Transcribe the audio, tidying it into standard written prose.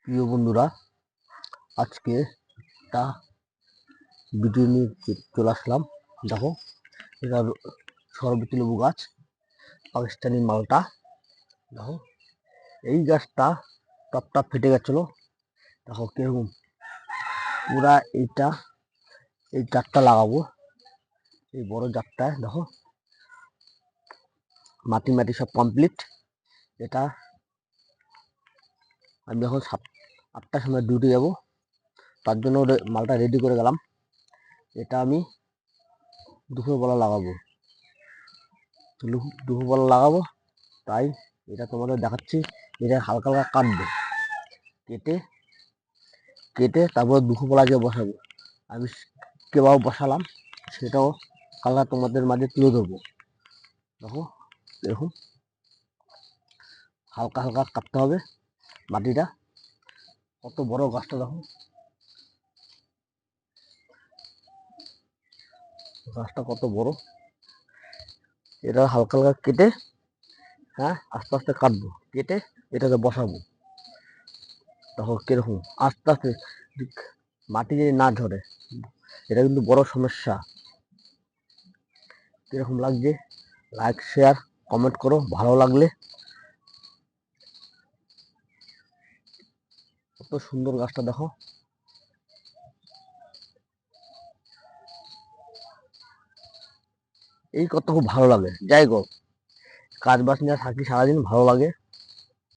প্রিয় বন্ধুরা, আজকে একটা ভিডিও নিয়ে চলে আসলাম। দেখো, এটা শরবতী লেবু গাছ, পাকিস্তানি মালটা। দেখো, এই গাছটা টপটা ফেটে গেছিল। দেখো কিরকম পুরা এই জাতটা লাগাবো, এই বড় জাতটায়। দেখো, মাটি সব কমপ্লিট। এটা আমি এখন 8টার সময় ডিউটি যাবো, তার জন্য মালটা রেডি করে গেলাম। এটা আমি দুপুরবেলা লাগাবো, তাই এটা তোমাদের দেখাচ্ছি। এটা হালকা হালকা কাটবে, কেটে কেটে তারপর দুপুরবেলা যে বসাবো। আমি কেবাও বসালাম, সেটাও হালকা তোমাদের মাঝে তুলে ধরবো। দেখো, দেখুন, হালকা হালকা কাটতে হবে মাটিটা। কত বড় গাছটা, দেখো গাছটা কত বড়। এটা হালকা হালকা কেটে, হ্যাঁ, আস্তে আস্তে কাটবো, কেটে এটাকে বসাবো। দেখো কিরকম আস্তে আস্তে মাটি যদি না ঝরে, এটা কিন্তু বড় সমস্যা। কিরকম লাগছে লাইক শেয়ার কমেন্ট করো ভালো লাগলে। কত সুন্দর গাছটা, দেখো। এই কত খুব ভালো লাগে। যাই গো, কাজ বাজ নিয়ে থাকি সারাদিন, ভালো লাগে।